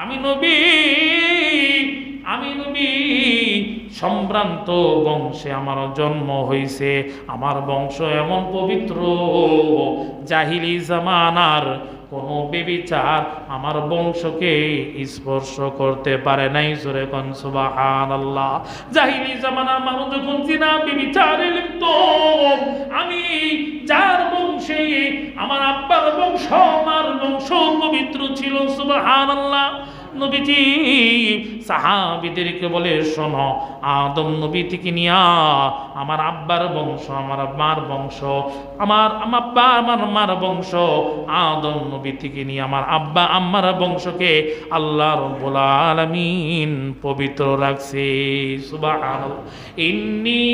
আমি নবী, আমি নবী, সম্ভ্রান্ত বংশে আমার জন্ম হইছে। আমার বংশ এমন পবিত্র, জাহিলি জামানার কোনো বেবিচার আমার বংশকে স্পর্শ করতে পারে নাই। জোরে কোন সুবহানাল্লাহ। জাহিলি জামানার মানুষ যখন জিনা বেবিচারে লিপ্ত, আমি যার বংশে, আমার আব্বার বংশ, আমার বংশ পবিত্র ছিল। সুবহানাল্লাহ। নবীজি সাহাবীদেরকে বলে, শোনো, আদম নবী থেকে নিয়া আমার আব্বার বংশ, আমার মার বংশ, আমার আব্বা আমার মার বংশ, আদম নবী থেকে নিয়ে আমার আব্বা আম্মার বংশকে আল্লাহ রাব্বুল আলামিন পবিত্র রাখছে। সুবহানাল্লাহ। ইন্নী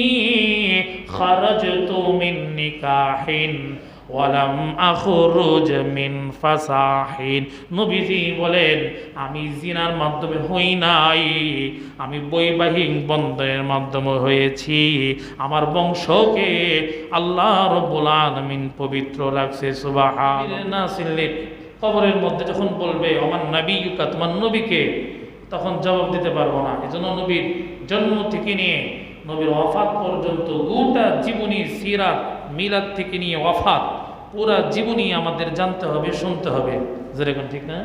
খারাজতু মিন নিকাহিন ওয়ালাম আখরুজ মিন ফাসাহিন। নবীজি বলেন, আমি জিনার মাধ্যমে হই নাই, আমি বৈবাহিক বন্ধনের মাধ্যমে হয়েছি। আমার বংশকে আল্লাহ রাব্বুল আলামিন পবিত্র রাখছে। সুবহানাল্লাহ। কবরের মধ্যে যখন বলবে আমার নবিয়ুকা, তোমার নবীকে, তখন জবাব দিতে পারবো না। এজন্য নবীর জন্ম থেকে নিয়ে নবীর ওয়াফাত পর্যন্ত গোটা জীবনী, সিরাত, মিলাদ থেকে নিয়ে ওয়াফাত, পুরা জীবনী আমাদের জানতে হবে, শুনতে হবে। যেরকম, ঠিক না?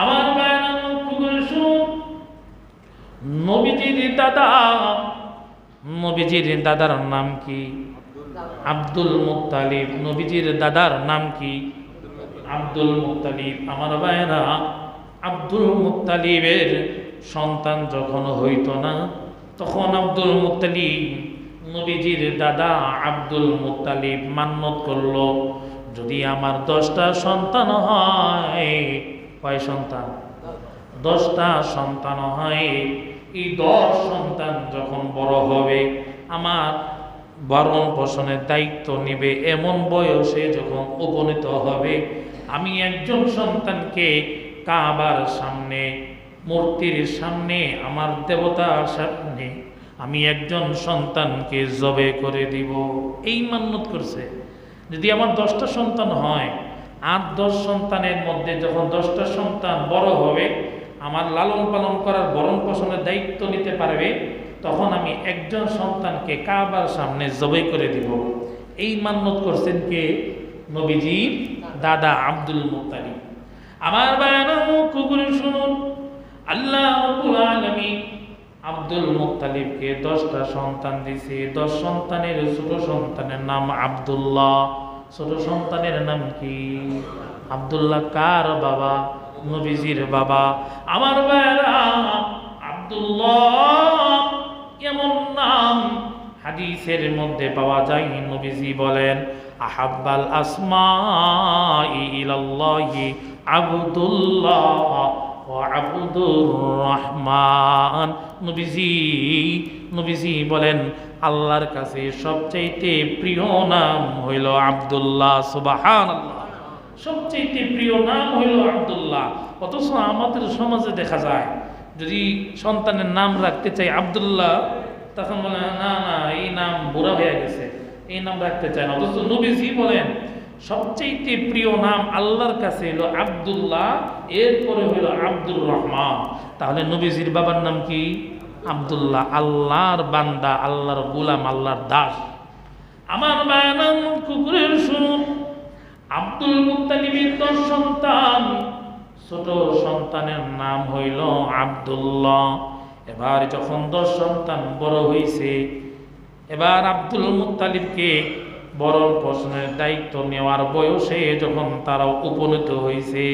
আমার নবীজির দাদা, নবীজির দাদার নাম কি? Abdul Muttalib. নবীজির দাদার নাম কি? Abdul Muttalib. আমার ভাইরা, আব্দুল মুত্তালিবের সন্তান যখন হইত না, তখন আব্দুল মুত্তালিব, নবীজির দাদা আব্দুল মুত্তালিব মান্যত করল, যদি আমার 10টা সন্তান হয়। কয় সন্তান? 10টা সন্তান হয়। এই 10 সন্তান যখন বড় হবে, আমার ভরণ পোষণের দায়িত্ব নিবে, এমন বয়সে যখন উপনীত হবে, আমি একজন সন্তানকে কাবার সামনে, মূর্তির সামনে, আমার দেবতার সামনে আমি একজন সন্তানকে জবে করে দিব। এই মান্যত করছে, যদি আমার 10টা সন্তান হয়, আর 10 সন্তানের মধ্যে যখন 10টা সন্তান বড় হবে, আমার লালন পালন করার, ভরণ পোষণের দায়িত্ব নিতে পারবে, তখন আমি একজন সন্তানকে কাবার সামনে জবে করে দিব। এই মান্যত করছেন কে? নবীজির দাদা আব্দুল মুত্তালিব। আমার বায়ানা কুকুরে শুনুন, আল্লাহ রাব্বুল আলামিন আব্দুল মুত্তালিবকে 10টা সন্তান দিয়েছে। 10 সন্তানের ছোট সন্তানের নাম আব্দুল্লাহ। ছোট সন্তানের নাম কি? আব্দুল্লাহ। কার বাবা? নবীজির বাবা। আমার ভাইরা, আব্দুল্লাহ এমন নাম হাদিসের মধ্যে পাওয়া যায়। নবীজি বলেন, আহাব্বাল আসমাই ইলাল্লাহি আব্দুল্লাহ ওয়া আব্দুর রহমান। নবীজি বলেন, আল্লাহর কাছে সবচাইতে প্রিয় নাম হইল আব্দুল্লাহ। সুবহানাল্লাহ। সবচাইতে প্রিয় নাম হইল আব্দুল্লাহ। অথচ আমাদের সমাজে দেখা যায়, যদি সন্তানের নাম রাখতে চাই আব্দুল্লাহ, তখন বলে না না, এই নাম বুড়া হয়ে গেছে, এই নাম রাখতে চায় না। অথচ নবীজি বলেন, সবচেয়ে প্রিয় নাম আল্লাহর কাছে হলো আব্দুল্লাহ, এরপরে হলো আব্দুর রহমান। তাহলে নবীজির বাবার নাম কি? আব্দুল্লাহ। আল্লাহর বান্দা, আল্লাহর গোলাম, আল্লাহর দাস। আমার বায়ান কুকুরের শুনুন, আব্দুল মুত্তালিবের 10 সন্তান, ছোট সন্তানের নাম হইল আব্দুল্লাহ। এবার যখন 10 সন্তান বড় হয়েছে, এবার আব্দুল মুত্তালিবকে ভরণ পোষণের দায়িত্ব নেওয়ার বয়সে যখন তারা উপনীত হয়েছে,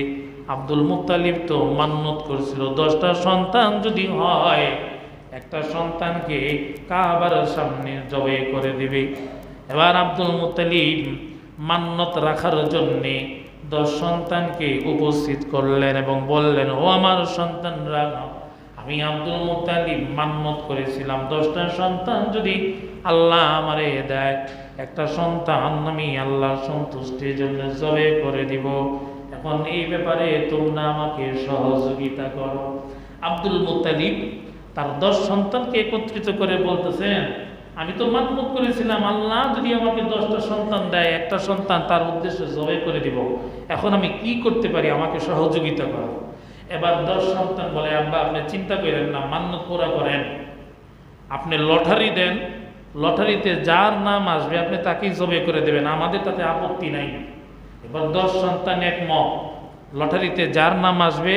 আব্দুল মুত্তালিব তো মান্যত করেছিল 10টা সন্তান যদি হয়, একটা সন্তানকে কাবার সামনে জবে করে দিবে। এবার আব্দুল মুত্তালিব মান্যত রাখার জন্যে 10 সন্তানকে উপস্থিত করলেন এবং বললেন, ও আমার সন্তানরা, আমি আব্দুল মুত্তালিব মান্যত করেছিলাম 10টা সন্তান যদি আল্লাহ আমারে দেয়, একটা সন্তান আমি আল্লাহর সন্তুষ্টির জন্য জবে করে দিব। এখন এই ব্যাপারে তোমরা আমাকে সহযোগিতা করো। আব্দুল মুত্তালিব তার 10 সন্তানকে একত্রিত করে বলতেছেন, আমি তো মান্যত করেছিলাম আল্লাহ যদি আমাকে 10টা সন্তান দেয়, একটা সন্তান তার উদ্দেশ্যে জবে করে দিব। এখন আমি কি করতে পারি? আমাকে সহযোগিতা করো। এবার 10 সন্তান বলে, আব্বা আপনি চিন্তা করেন না, মান্যত পুরা করেন, আপনি লটারি দেন, লটারিতে যার নাম আসবে আপনি তাকেই জবে করে দেবেন, আমাদের তাতে আপত্তি নাই। এবার 10 সন্তান একমত, লটারিতে যার নাম আসবে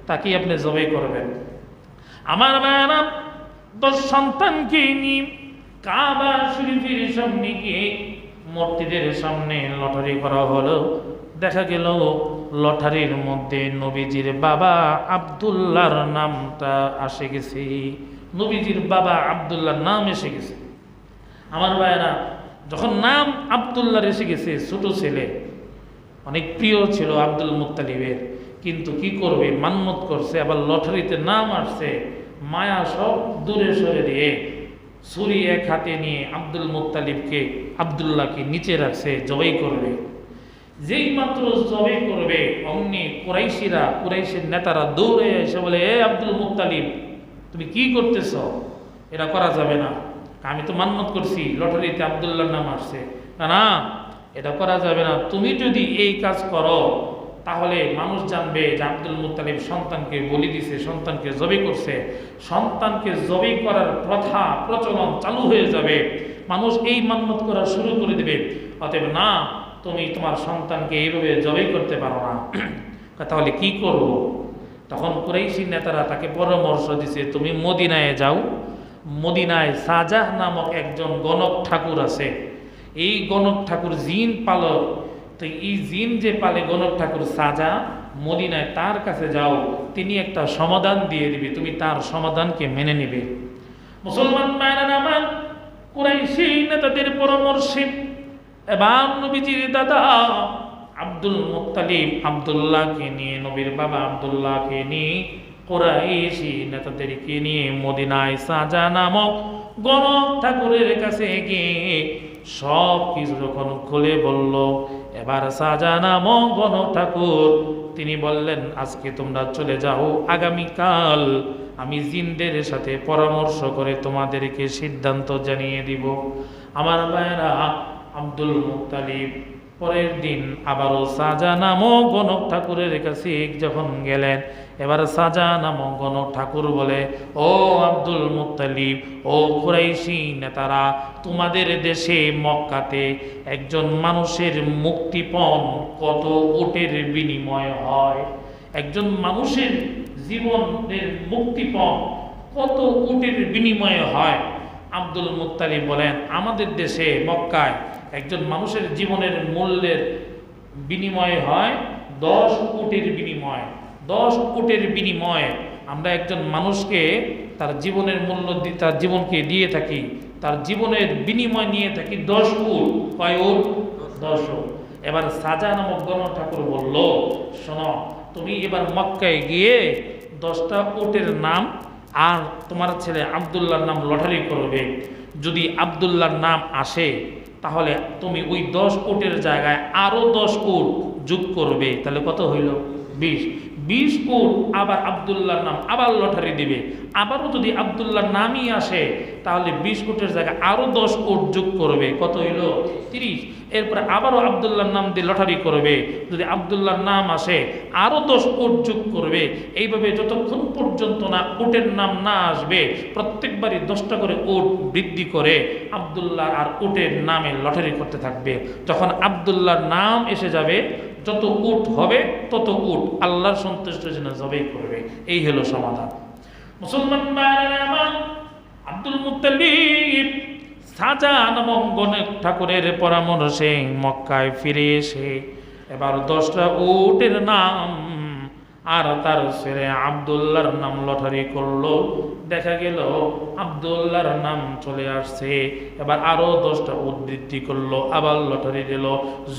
তাকেই আপনি জবে করবেন। আমার মায়েরা 10 সন্তানকে নিয়ে কাবা শরীফের সামনে গিয়ে মূর্তিদের সামনে লটারি করা হলো। দেখা গেল লটারির মধ্যে নবীজির বাবা আব্দুল্লাহর নামটা এসে গেছে। নবীজির বাবা আব্দুল্লাহর নাম এসে গেছে। আমার ভাইয়েরা, যখন নাম আব্দুল্লাহর এসে গেছে, ছোট ছেলে, অনেক প্রিয় ছিল আব্দুল মুত্তালিবের, কিন্তু কি করবে, মান্যত করছে, আবার লটারিতে নাম আসছে, মায়া সব দূরে সরে দিয়ে ছুরি এক হাতে নিয়ে আব্দুল মুত্তালিবকে, আব্দুল্লাহকে নিচে রাখছে, জবাই করবে। যেই মাত্র জবাই করবে, অমনি কুরাইশিরা, কুরাইশের নেতারা দৌড়ে এসে বলে, এ আব্দুল মুত্তালিব, তুমি কি করতেছ? এটা করা যাবে না। আমি তো মান্যত করছি, লটারিতে আব্দুল্লাহর নাম আসছে। না, এটা করা যাবে না। তুমি যদি এই কাজ করো তাহলে মানুষ জানবে যে আব্দুল মুত্তালিব সন্তানকে বলি দিছে, সন্তানকে জবাই করছে, সন্তানকে জবাই করার প্রথা প্রচলন চালু হয়ে যাবে, মানুষ এই মান্যত করা শুরু করে দেবে। অতএব না, তুমি তোমার সন্তানকে এইভাবে জবাই করতে পারো না। তাহলে কি করব? তখন কুরাইশি নেতারা তাকে পরামর্শ দিছে, তুমি মদিনায় যাও, মদিনায় সাজাহ নামক একজন গণক ঠাকুর আছে, এই গণক ঠাকুর জিন পালক, তো এই জিন যে পালে গণক ঠাকুর সাজা, মদিনায় তার কাছে যাও, তিনি একটা সমাধান দিয়ে দিবে, তুমি তার সমাধানকে মেনে নিবে। মুসলমান মায়েরা আমার, কুরাইশি নেতাদের পরামর্শে এবার নবীজির দাদা আব্দুল মুত্তালিব আব্দুল্লাহকে নিয়ে, নবীর বাবা আব্দুল্লাহকে নিয়ে, কুরাইশি নেতাদেরকে নিয়ে মদিনায় সাজা নামক গণক ঠাকুরের কাছে গিয়ে সব কিছু যখন খুলে বলল, এবার সাজা নামক গণক ঠাকুর তিনি বললেন, আজকে তোমরা চলে যাও, আগামীকাল আমি জিনদের সাথে পরামর্শ করে তোমাদেরকে সিদ্ধান্ত জানিয়ে দিব। আমার ভাইয়েরা, আব্দুল মুত্তালিব পরের দিন আবারও সাজা নামক গণক ঠাকুরের কাছে যখন গেলেন, এবার সাজা নামক গণক ঠাকুর বলে, ও আব্দুল মুত্তালিব, ও কুরাইশি নেতারা, তোমাদের দেশে মক্কাতে একজন মানুষের মুক্তিপণ কত উটের বিনিময় হয়? একজন মানুষের জীবনের মুক্তিপণ কত উটের বিনিময়ে হয়? আব্দুল মুত্তালিব বলেন, আমাদের দেশে মক্কায় একজন মানুষের জীবনের মূল্যের বিনিময়ে হয় 10 উটের বিনিময়। 10 উটের বিনিময়ে আমরা একজন মানুষকে তার জীবনের মূল্য, তার জীবনকে দিয়ে থাকি, তার জীবনের বিনিময় নিয়ে থাকি 10 উট। কয় উট? 10 উট। এবার সাজা নামক গণক ঠাকুর বলল, শোনো, তুমি এবার মক্কায় গিয়ে 10টা উটের নাম আর তোমার ছেলে আব্দুল্লাহর নাম লটারি করবে। যদি আব্দুল্লাহর নাম আসে তাহলে তুমি ওই 10 উটের জায়গায় আরো 10 উট যোগ করবে, তাহলে কত হইল? 20 উট। আবার আব্দুল্লাহর নাম আবার লটারি দিবে, আবারও যদি আব্দুল্লাহর নামই আসে তাহলে 20 উটের জায়গায় আরো 10 উট যোগ করবে, কত হইল? 30। এরপরে আবারও আব্দুল্লাহর নাম দিয়ে লটারি করবে, যদি আব্দুল্লাহর নাম আসে আরো 10 উট যোগ করবে। এইভাবে যতক্ষণ পর্যন্ত না উটের নাম না আসবে, প্রত্যেকবারই 10টা করে উট বৃদ্ধি করে আব্দুল্লাহ আর উটের নামে লটারি করতে থাকবে। যখন আব্দুল্লাহর নাম এসে যাবে, যত উট হবে তত উট আল্লাহর সন্তুষ্টির জন্য জবাই করবে। এই হলো সমাধান। মুসলমান ভাইরা আমার, আব্দুল মুত্তালিব সাজা নামক গণক ঠাকুরের পরামর্শে মক্কায় ফিরে এসে এবার 10টা উটের নাম আর তার ছেলে আব্দুল্লাহর নাম লটারি করলো। দেখা গেল আব্দুল্লাহর নাম চলে আসছে। এবার আরো 10টা উট বৃদ্ধি করলো, আবার লটারি দিল।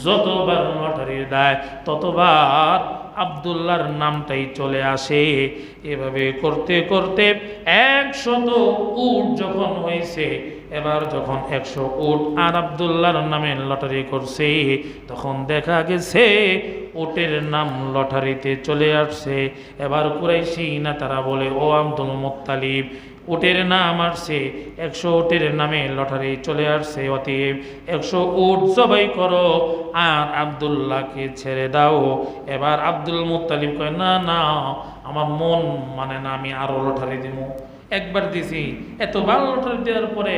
যতবার লটারি দেয় ততবার আব্দুল্লাহর নামটাই চলে আসে। এভাবে করতে করতে 100 উট যখন হয়েছে, এবার যখন 100 উট আর আব্দুল্লাহর নামে লটারি করছে, তখন দেখা গেছে উটের নাম লটারিতে চলে আসছে। এবার কুরাইশি না তারা বলে, ও আব্দুল মুত্তালিব, উটের নাম আসছে, 100 উটের নামে লটারি চলে আসছে, অতএব 100 উট জবাই করো আর আব্দুল্লাহকে ছেড়ে দাও। এবার আব্দুল মুত্তালিব কয়, না না, আমার মন মানে না, আমি আরো লটারি দিব। একবার দিছি, এতবার লটারি দেওয়ার পরে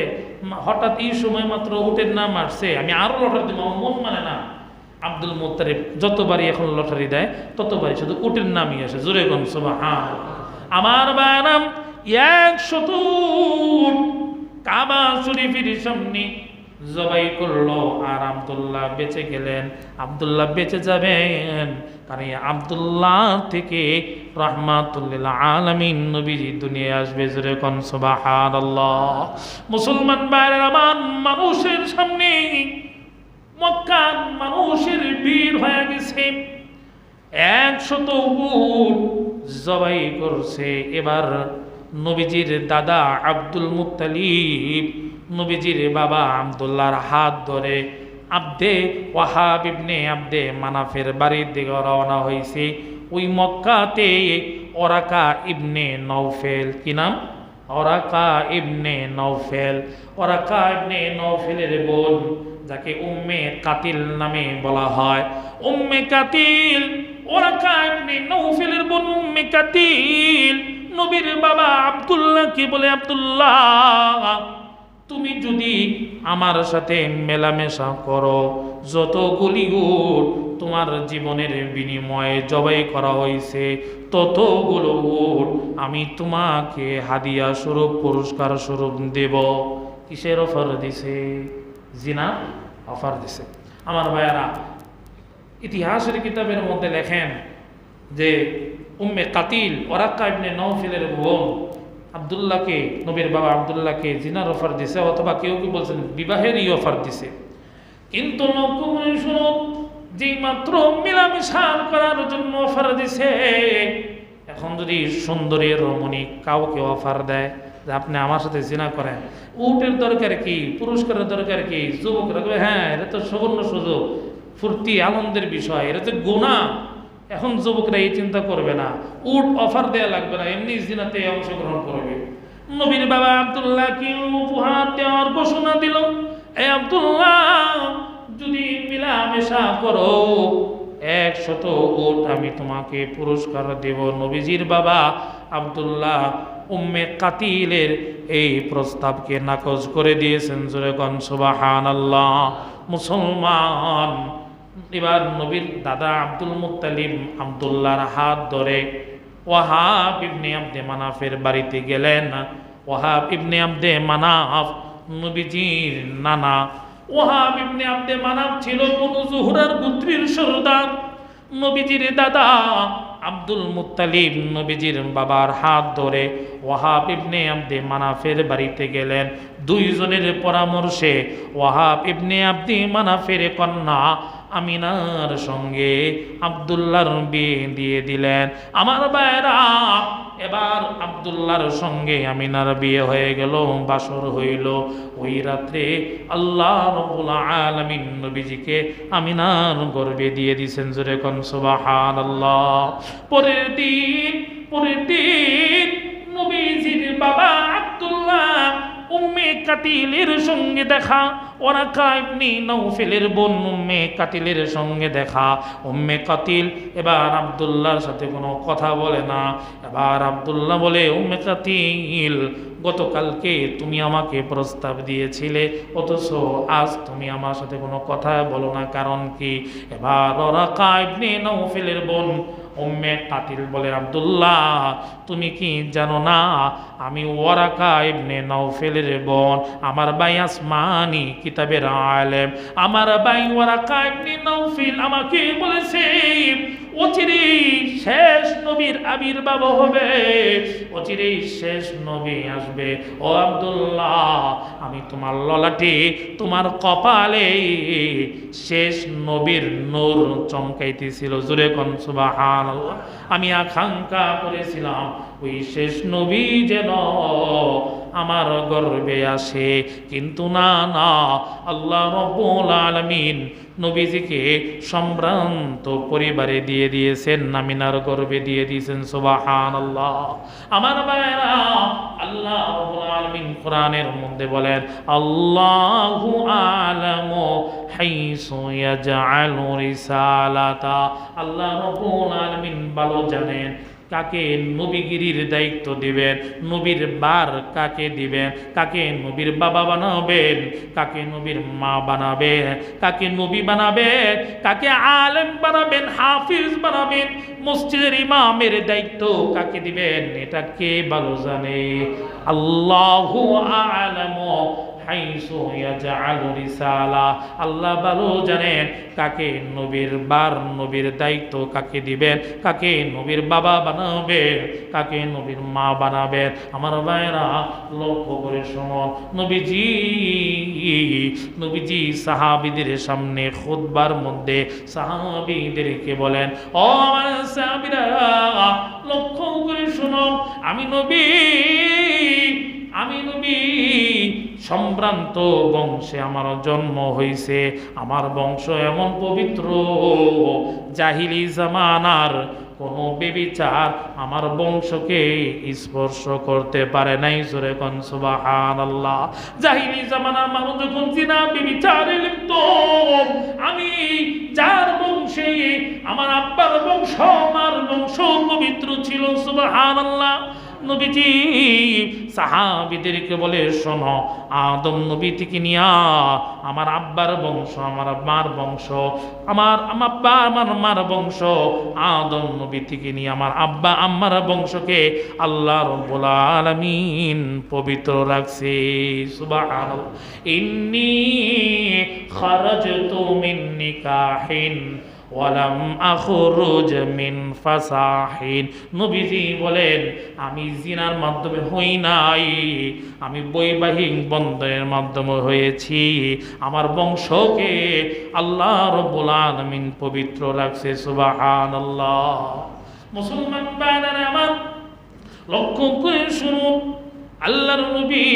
হঠাৎ এই সময় মাত্র উটের নাম আসছে, আমি আরো লটারি দিব, আমার মন মানে না। আব্দুল মুত্তালিব যতবারই এখন লটারি দেয় ততবারই শুধু উটের নামই আসে। জোরে কোন সুবহান। আমার বানাম 100 উট কাবা শরীফের সামনে জবাই করলো আর আব্দুল্লাহ বেঁচে গেলেন। আব্দুল্লাহ বেঁচে যাবেন কারণ আব্দুল্লাহ থেকে রাহমাতুল লিল আলামিন নবীজি দুনিয়ায় আসবে। জোরে কোন সুবহানাল্লাহ। মুসলমান ভাইরা আমার, মানুষের সামনে মক্কার মানুষের ভিড় হয়ে গেছে, 100 উট জবাই করছে। এবার নবীজির দাদা আব্দুল মুত্তালিব নবীজির বাবা আব্দুল্লাহর হাত ধরে আব্দে ওয়াহাব ইবনে আব্দে মানাফের বাড়ির দিকে রওনা হয়েছে। ওই মক্কাতে ওরাকা ইবনে নওফেল, কি নাম? ওরাকা ইবনে নওফেল। ওরাকা ইবনে নওফেলের বোন, যাকে উম্মে কাতিল নামে বলা হয়, উম্মে কাতিল, ওরাকা ইবনে নওফেলের বোন উম্মে কাতিল নবীর বাবা আব্দুল্লাহ কি বলে, আব্দুল্লাহ তুমি যদি আমার সাথে মেলামেশা করো, যতগুলি উট তোমার জীবনের বিনিময়ে জবাই করা হয়েছে ততগুলো উট আমি তোমাকে হাদিয়া স্বরূপ, পুরস্কার স্বরূপ দেব। কিসের অফার দিছে? জিনা অফার দিছে। আমার ভাইয়ারা, ইতিহাসের কিতাবের মধ্যে লেখেন যে উম্মে কাতিল ওরাক্কা ইবনে নওফেলের বোন আব্দুল্লাহকে, নবীর বাবা আব্দুল্লাহকে জিনার অফার দিছে, অথবা কেউ কেউ বলছেন বিবাহেরই অফার দিছে। কিন্তু শুনো, যেই মাত্র মিলামিশার করার জন্য অফার দিছে, এখন যদি সুন্দরী রমণী কাউকে অফার দেয় যে আপনি আমার সাথে জিনা করেন, উটের দরকার কি, পুরস্কারের দরকার কি? যুবকরা কবে, হ্যাঁ এটা তো সুবর্ণ সুযোগ, ফুর্তি আনন্দের বিষয়, এটা তো গুনাহ। এখন যুবকরা এই চিন্তা করবে না, উট অফার দেয়া লাগবে না, এমনি জিনাতে অংশগ্রহণ করবে। নবীর বাবা আব্দুল্লাহকে উপহার দেওয়ার ঘোষণা দিল, এই আব্দুল্লাহ যদি মিলামেশা করো 100 উট আমি তোমাকে পুরস্কার দেব। নবীজির বাবা আব্দুল্লাহ উম্মে কাতিলের এই প্রস্তাবকে নাকচ করে দিয়েছেন। জোরে কোন সুবহানাল্লাহ। মুসলমান, এবার নবীর দাদা আব্দুল মুত্তালিব আব্দুল্লাহর হাত ধরে ওয়াহাব ইবনে আব্দে মানাফের বাড়িতে গেলেন। ওয়াহাব ইবনে আব্দে মানাফ নবীজির নানা। ওয়াহাব ইবনে আব্দে মানাফ ছিল বনু জুহরার গোত্রের সর্দার। নবীজির দাদা আব্দুল মুত্তালিব নবীজির বাবার হাত ধরে ওয়াহাব ইবনে আব্দে মানাফের বাড়িতে গেলেন। দুইজনের পরামর্শে ওয়াহাব ইবনে আব্দে মানাফের কন্যা আমিনার সঙ্গে আব্দুল্লাহর বিয়ে দিয়ে দিলেন। আমার ভাইরা, এবার আব্দুল্লাহর সঙ্গে আমিনার বিয়ে হয়ে গেল, বাসর হইল। ওই রাত্রে আল্লাহ রাব্বুল আলামিন নবীজিকে আমিনার গর্ভে দিয়ে দিয়েছেন। জোরে কোন সুবহানাল্লাহ। পরের দিন নবীজির বাবা আব্দুল্লাহ উম্মে কাতিলের সঙ্গে দেখা, ওরাকা ইবনে নওফেলের বোন উম্মে কাতিলের সঙ্গে দেখা। উম্মে কাতিল এবার আব্দুল্লাহর সাথে কোনো কথা বলে না। এবার আব্দুল্লাহ বলে, উম্মে কাতিল গতকালকে তুমি আমাকে প্রস্তাব দিয়েছিলে, অথচ আজ তুমি আমার সাথে কোনো কথা বলো না, কারণ কি? এবার ওরাকা ইবনে নওফেলের বোন উম্মে কাতিল বলে, আব্দুল্লাহ তুমি কি জানো না আমি ওয়ারাকা ইবনে নওফেলের বোন, আমার ভাই আসমানি কিতাবের আলেম, আমার ভাই ওয়ারাকা ইবনে নওফেল আমাকে বলেছে অচিরেই শেষ নবীর আবির্ভাব হবে, অচিরেই শেষ নবী আসবে। ও আব্দুল্লাহ, আমি তোমার ললাটে, তোমার কপালে শেষ নবীর নূর চমকাইতেছিল। জোরে কোন সুবহান। সুবহানাল্লাহ। আমি আকাঙ্ক্ষা করেছিলাম ওই শেষ নবী যেন আমার গর্বে আসে, কিন্তু না, আল্লাহ রাব্বুল আলামিন নবীজিকে সম্ভ্রান্ত পরিবারে দিয়ে দিয়েছেন, আমিনার গর্বে দিয়ে দিয়েছেন। সুবহানাল্লাহ। আমার ভাইরা, আল্লাহ রাব্বুল আলামিন কোরআনের মধ্যে বলেন, আল্লাহু আ'লামু হাইসু ইয়াজআলু রিসালাতা। আল্লাহ রাব্বুল আলামিন ভালো জানেন কাকে নবীগিরির দায়িত্ব দিবেন, নবীর বার কাকে দিবেন, কাকে নবীর বাবা বানাবেন, কাকে নবীর মা বানাবেন, কাকে নবী বানাবেন, কাকে আলেম বানাবেন, হাফিজ বানাবেন, মসজিদের ইমামের দায়িত্ব কাকে দিবেন, এটা কে ভালো জানে? আল্লাহু আ'লামু হাইসু ইয়াজআলু রিসালা। আল্লাহ ভালো জানেন কাকে নবীর বার, নবীর দায়িত্ব কাকে দিবেন, কাকে নবীর বাবা বানাবেন, কাকে নবীর মা বানাবেন। আমার ভাইরা, লক্ষ্য করে শোনো, নবীজি সাহাবীদের সামনে খুতবার মধ্যে সাহাবীদেরকে বলেন, ও আমার সাহাবীরা, লক্ষ্য করে শোনো, আমি নবী সম্ভ্রান্ত বংশে আমার জন্ম হয়েছে। আমার বংশ এমন পবিত্র, জাহিলি জামানার কোন বেবিচার আমার বংশকে স্পর্শ করতে পারে নাই। জোরে কোন সুবহানাল্লাহ। জাহিলি জামানার মানুষ যখন জিনা বেবিচারে লিপ্ত, আমি যার বংশে, আমার আব্বার বংশ, আমার বংশ পবিত্র ছিল। সুবহানাল্লাহ। নবীজি সাহাবীদেরকে বলে, শোনো, আদম নবী থেকে নিয়া আমার আব্বার বংশ, আমার মার বংশ, আমার আব্বা আমার মার বংশ, আদম নবী থেকে নিয়ে আমার আব্বা আম্মার বংশকে আল্লাহ রাব্বুল আলামিন পবিত্র রাখছে। সুবহানাল্লাহ। ইন্নী খারাজতু মিন নিকাহিন ওয়ালাম আখরুজ মিন ফাসাহিন। নবীজি বলেন, আমি জিনার মাধ্যমে হই নাই, আমি বৈবাহিক বন্ধনের মাধ্যমে হয়েছি। আমার বংশকে আল্লাহ রাব্বুল আলামিন পবিত্র রাখছে। সুবহানাল্লাহ। মুসলমান ভাইরা আমার, লক্ষ্য করে শুনুন, আল্লাহর নবী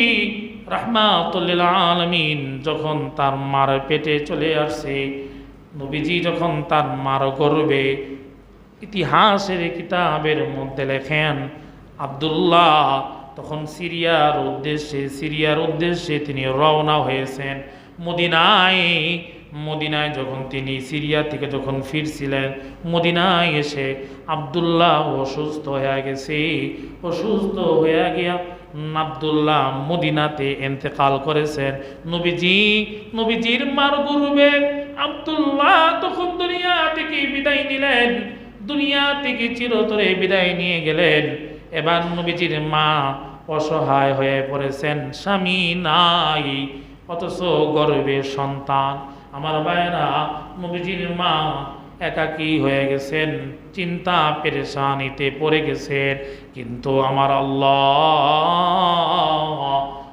রাহমাতুল লিল আলামিন যখন তার মার পেটে চলে আসছে, নবীজি যখন তার মার গর্বে, ইতিহাসের কিতাবের মধ্যে লেখেন, আব্দুল্লাহ তখন সিরিয়ার উদ্দেশ্যে তিনি রওনা হয়েছেন। মদিনায় যখন তিনি সিরিয়া থেকে যখন ফিরছিলেন, মদিনায় এসে আব্দুল্লাহ অসুস্থ হয়ে গেছে। অসুস্থ হয়ে গিয়া আব্দুল্লাহ মদিনাতে ইন্তেকাল করেছেন। নবীজির মার গর্বে আব্দুল্লাহ তখন দুনিয়া থেকে বিদায় নিলেন, দুনিয়া থেকে চিরতরে বিদায় নিয়ে গেলেন। এবার নবীজির মা অসহায় হয়ে পড়েছেন, স্বামী নাই, অথচ গর্ভে সন্তান। আমার ভাইরা, নবীজির মা একাকী হয়ে গেছেন, চিন্তা পেরেশানিতে পড়ে গেছেন। কিন্তু আমার আল্লাহ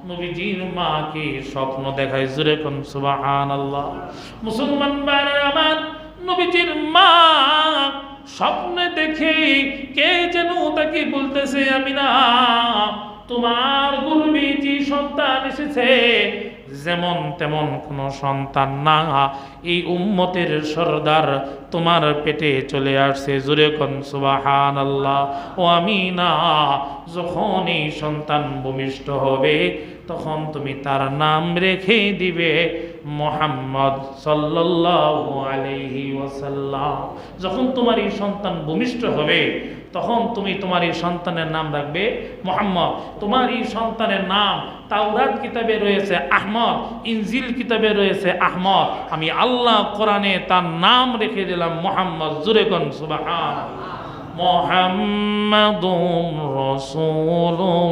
নবীজির মাকে স্বপ্ন দেখায়। জোরে কোন সুবহানাল্লাহ। মুসলমান ভাইরা আমার, নবীজির মা স্বপ্নে দেখে কে যেন তাকে বলতেছে, আমিনা, তোমার গর্ভে যে সন্তান এসেছে, যেমন তেমন কোনো সন্তান না, এই উম্মতের সরদার তোমার পেটে চলে আসছে। জোরে কোন সুবহানাল্লাহ। ও আমিনা, যখন এই সন্তান ভূমিষ্ঠ হবে, তখন তুমি তার নাম রেখে দিবে মুহাম্মদ সাল্লাল্লাহু আলাইহি ওয়াসাল্লাম। যখন তোমার এই সন্তান ভূমিষ্ঠ হবে, তখন তুমি তোমার এই সন্তানের নাম রাখবে মুহাম্মদ। তোমার এই সন্তানের নাম তাওরাত কিতাবে রয়েছে আহমদ, ইনজিল কিতাবে রয়েছে আহমদ, আমি আল্লাহ কোরআনে তার নাম রেখে দিলাম মুহাম্মদ। জোরে কোন সুবহানাল্লাহ। মুহাম্মাদুর রাসূলুল্লাহ।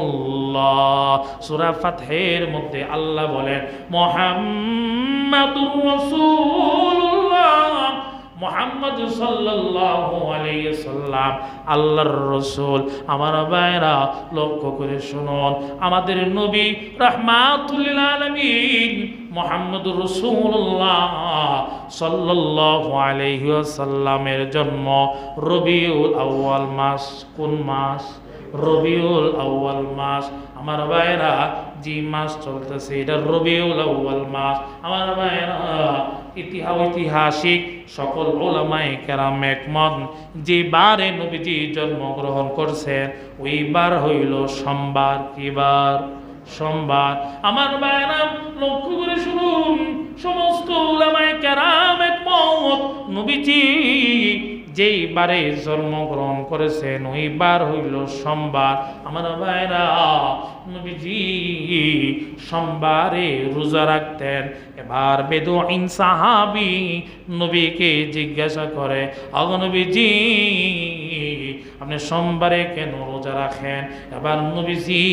সূরা ফাতহের মধ্যে আল্লাহ বলেন, মুহাম্মাদুর রাসূলুল্লাহ, মুহাম্মদ সাল্লাল্লাহু আলাইহি সাল্লাম আল্লাহর রাসূল। আমার ভাইরা লক্ষ্য করে শুনুন, আমাদের নবী রাহমাতুল লিল আলামিন মুহাম্মদুর রাসূলুল্লাহ সাল্লাল্লাহু আলাইহি ওয়াসাল্লামের জন্ম রবিউল আউয়াল মাস। কোন মাস? রবিউল আউয়াল মাস। আমার ভাইরা যে মাস চলতেছে এটা রবিউল আউয়াল মাস। আমার ভাইরা ঐতিহাসিক সকল উলামায়ে কেরাম একমত, যে বারে নবীজি জন্মগ্রহণ করছেন ওই বার হইল সোমবার। কি বার? সোমবার। আমার ভাইরা লক্ষ্য করে শুনুন, সমস্ত উলামায়ে কেরাম একমত নবীজি যেই বারে জন্মগ্রহণ করেছেন ওই বার হইল সোমবার। আমার ভাইরা নবীজি সোমবারে রোজা রাখতেন। এবার বেদুইন সাহাবী নবীকে জিজ্ঞাসা করে, ওগো নবীজি আপনি সোমবারে কেন রোজা রাখেন? এবার নবীজি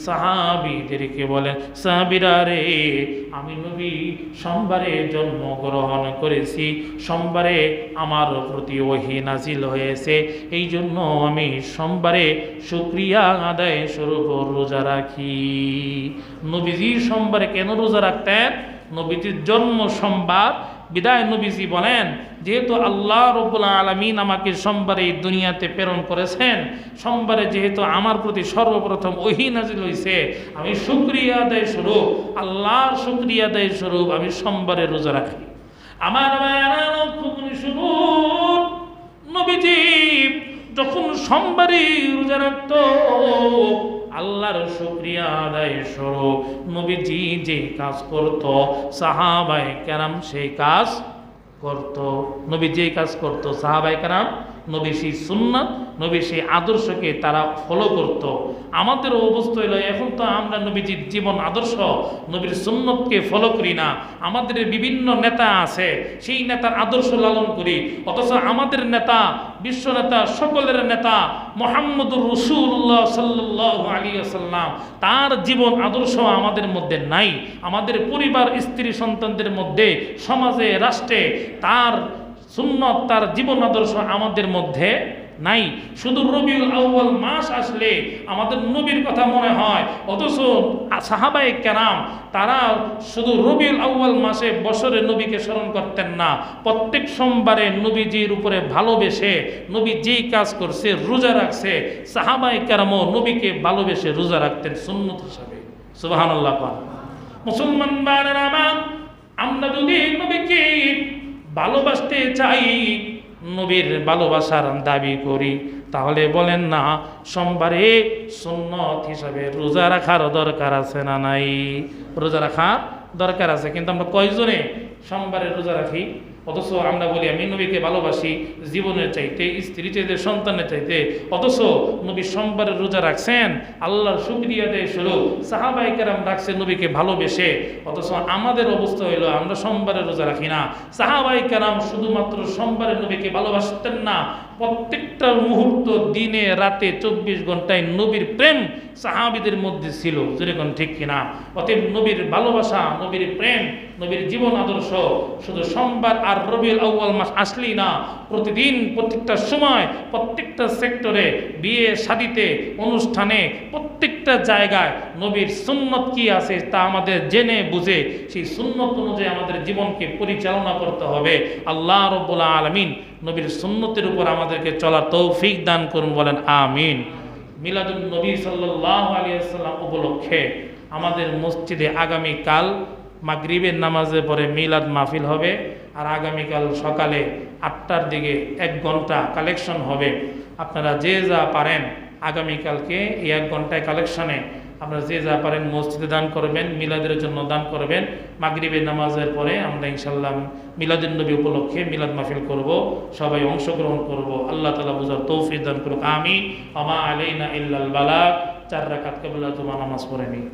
সাহাবীদেরকে বলেন, সাহাবীরা রে, আমি নবী সোমবারে জন্মগ্রহণ করেছি, সোমবারে আমার প্রতি ওহী নাজিল হয়েছে, এই জন্য আমি সোমবারে শুকরিয়া আদায় স্বরূপ রোজা রাখি। নবীজি সোমবারে কেন রোজা রাখতেন? নবীজির জন্ম সোমবার, বিদায় নবীজি বলেন যেহেতু আল্লাহ রাব্বুল আলামিন আমাকে সোমবারে এই দুনিয়াতে প্রেরণ করেছেন, সোমবারে যেহেতু আমার প্রতি সর্বপ্রথম ওহী নাজিল হয়েছে, আমি শুকরিয়া আদায় স্বরূপ, আল্লাহর শুকরিয়া আদায় স্বরূপ আমি সোমবারে রোজা রাখি। আমার শুনুন, নবীজি যখন সোমবারে রোজা রাখত আল্লাহর শুকরিয়া আদায় স্বরূপ নবীজি যে কাজ করত সাহাবায়ে কেরাম সেই কাজ করত। নবী যে কাজ করত সাহাবায়ে কেরাম নবী সেই সুন্নাত, নবী সেই আদর্শকে তারা ফলো করত। আমাদের অবস্থা হলো এখন তো আমরা নবীজির জীবন আদর্শ নবীর সুন্নতকে ফলো করি না। আমাদের বিভিন্ন নেতা আছে, সেই নেতার আদর্শ লালন করি, অথচ আমাদের নেতা, বিশ্ব নেতা, সকলের নেতা মুহাম্মদুর রাসূলুল্লাহ সাল্লাল্লাহু আলাইহি ওয়াসাল্লাম, তার জীবন আদর্শ আমাদের মধ্যে নাই। আমাদের পরিবার, স্ত্রী, সন্তানদের মধ্যে, সমাজে, রাষ্ট্রে তার সুন্নত, তার জীবন আদর্শ আমাদের মধ্যে নাই। শুধু রবিউল আউয়াল মাস আসলে আমাদের নবীর কথা মনে হয়, অথচ সাহাবায়ে কেরাম তারা শুধু রবিউল আউয়াল মাসে বছরে নবীকে স্মরণ করতেন না, প্রত্যেক সোমবারে নবীজির উপরে ভালোবেসে নবী যেই কাজ করছে রোজা রাখছে, সাহাবায়ে কেরামও নবীকে ভালোবেসে রোজা রাখতেন সুন্নত হিসাবে। সুবহানাল্লাহ। মুসলমান ভাইরা আমার, আমরা যদি নবীকে ভালোবাসতে চাই, নবীর ভালোবাসার দাবি করি, তাহলে বলেন না সোমবারে সুন্নত হিসাবে রোজা রাখার দরকার আছে না নাই? রোজা রাখার দরকার আছে, কিন্তু আমরা কয়জনে সোমবারে রোজা রাখি? অথচ আমরা বলি আমি নবীকে ভালোবাসি জীবনের চাইতে, স্ত্রী চাইতে, সন্তানের চাইতে, অথচ নবী সোমবারে রোজা রাখছেন আল্লাহর শুকরিয়া আদায় স্বরূপ। সাহাবায়ে কেরাম রাখছে নবীকে ভালোবেসে, অথচ আমাদের অবস্থা হইল আমরা সোমবারে রোজা রাখি না। সাহাবায়ে কেরাম শুধুমাত্র সোমবারে নবীকে ভালোবাসতেন না, প্রত্যেকটা মুহূর্ত, দিনে রাতে 24 ঘন্টায় নবীর প্রেম সাহাবীদের মধ্যে ছিল। যেরকম ঠিক কিনা? অতএব নবীর ভালোবাসা, নবীর প্রেম, নবীর জীবন আদর্শ শুধু সোমবার আর রবিউল আউয়াল মাস আসলেই না, প্রতিদিন, প্রত্যেকটা সময়, প্রত্যেকটা সেক্টরে, বিয়ে শাদিতে, অনুষ্ঠানে, প্রত্যেকটা জায়গায় নবীর সুন্নত কি আছে তা আমাদের জেনে বুঝে সেই সুন্নত অনুযায়ী আমাদের জীবনকে পরিচালনা করতে হবে। আল্লাহ রাব্বুল আলামিন নবীর সুন্নতের উপর আমাদেরকে চলার তৌফিক দান করুন, বলেন আমিন। মিলাদুন নবী সাল্লাল্লাহু আলাইহি ওয়াসাল্লাম উপলক্ষে আমাদের মসজিদে আগামীকাল মাগরিবের নামাজে পরে মিলাদ মাহফিল হবে, আর আগামীকাল সকালে 8টার দিকে 1 ঘন্টা কালেকশন হবে। আপনারা যে যা পারেন আগামীকালকে এই 1 ঘন্টায় কালেকশনে আপনারা যে যা পারেন মসজিদে দান করবেন, মিলাদের জন্য দান করবেন। মাগরিবের নামাজের পরে আমরা ইনশাআল্লাহ মিলাদুন নবী উপলক্ষে মিলাদ মাহফিল করব, সবাই অংশগ্রহণ করব। আল্লাহ তাআলা বুঝার তৌফিক দান করুক, আমিন। ওয়া মা আলাইনা ইল্লাল বালাগ। 4 রাকাত কিবলা জুমা নামাজ পড়ে নিই।